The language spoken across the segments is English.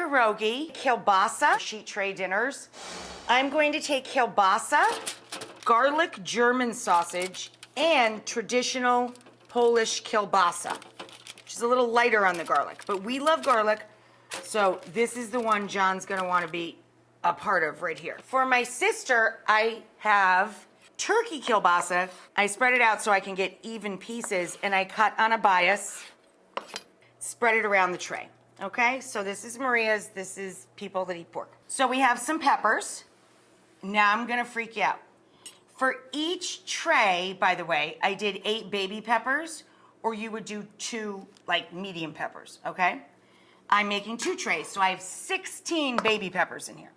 pierogi, kielbasa, sheet tray dinners. I'm going to take kielbasa, garlic German sausage, and traditional Polish kielbasa, which is a little lighter on the garlic, but we love garlic, so this is the one John's gonna wanna be a part of right here. For my sister, I have turkey kielbasa. I spread it out so I can get even pieces, and I cut on a bias, spread it around the tray. Okay, so this is Maria's, this is people that eat pork. So we have some peppers. Now I'm gonna freak you out. For each tray, by the way, I did 8 baby peppers, or you would do 2 like medium peppers, okay? I'm making 2 trays, so I have 16 baby peppers in here.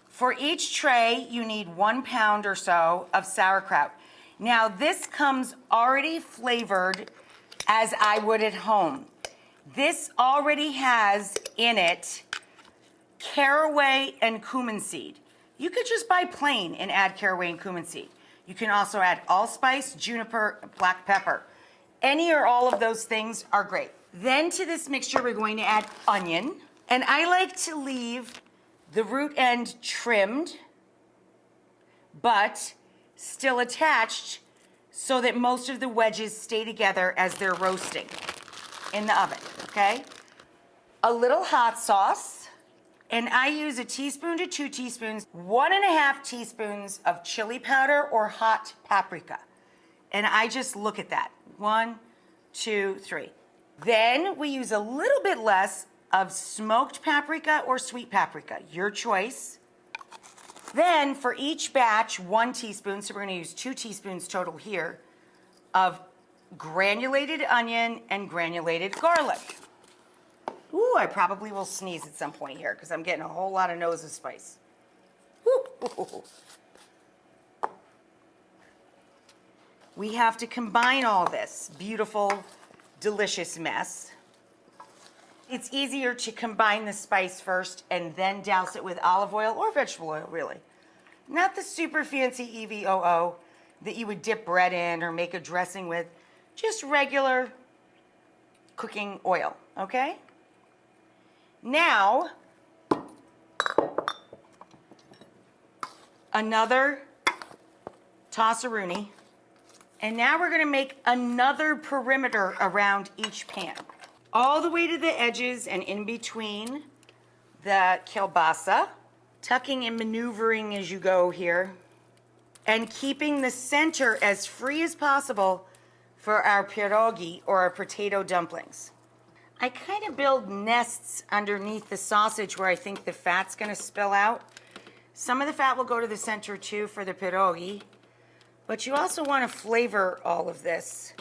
For each tray, you need 1 pound or so of sauerkraut. Now this comes already flavored as I would at home. This already has in it caraway and cumin seed. You could just buy plain and add caraway and cumin seed. You can also add allspice, juniper, black pepper. Any or all of those things are great. Then to this mixture, we're going to add onion. And I like to leave the root end trimmed, but still attached so that most of the wedges stay together as they're roasting in the oven, okay? A little hot sauce, and I use a teaspoon to 2 teaspoons, 1.5 teaspoons of chili powder or hot paprika. And I just look at that. 1, 2, 3. Then we use a little bit less of smoked paprika or sweet paprika, your choice. Then for each batch, 1 teaspoon, so we're gonna use 2 teaspoons total here, of granulated onion and granulated garlic. Ooh, I probably will sneeze at some point here because I'm getting a whole lot of nose of spice. Ooh. We have to combine all this beautiful, delicious mess. It's easier to combine the spice first and then douse it with olive oil or vegetable oil, really. Not the super fancy EVOO that you would dip bread in or make a dressing with. Just regular cooking oil, okay? Now, another toss-a-rooney. And now we're gonna make another perimeter around each pan. All the way to the edges and in between the kielbasa, tucking and maneuvering as you go here, and keeping the center as free as possible for our pierogi or our potato dumplings. I kind of build nests underneath the sausage where I think the fat's gonna spill out. Some of the fat will go to the center too for the pierogi, but you also wanna flavor all of this.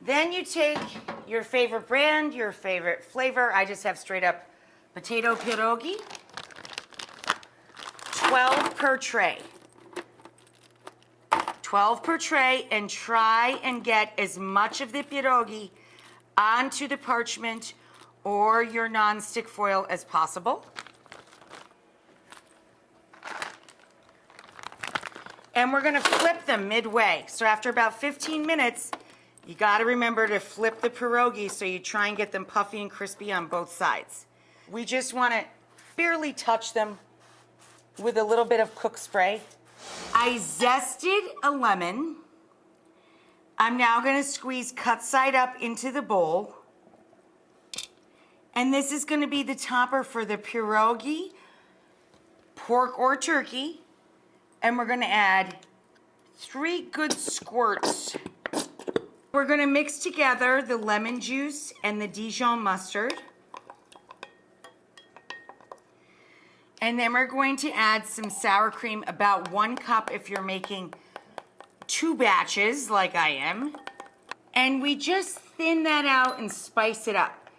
Then you take your favorite brand, your favorite flavor. I just have straight up potato pierogi, 12 per tray. 12 per tray, and try and get as much of the pierogi onto the parchment or your nonstick foil as possible. And we're gonna flip them midway. So after about 15 minutes, you gotta remember to flip the pierogi so you try and get them puffy and crispy on both sides. We just wanna barely touch them with a little bit of cook spray. I zested a lemon. I'm now gonna squeeze cut side up into the bowl. And this is gonna be the topper for the pierogi, pork or turkey. And we're gonna add 3 good squirts. We're gonna mix together the lemon juice and the Dijon mustard. And then we're going to add some sour cream, about 1 cup if you're making 2 batches like I am. And we just thin that out and spice it up.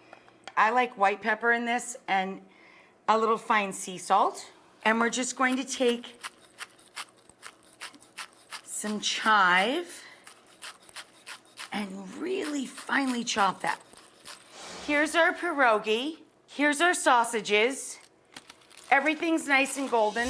I like white pepper in this and a little fine sea salt. And we're just going to take some chive and really finely chop that. Here's our pierogi. Here's our sausages. Everything's nice and golden.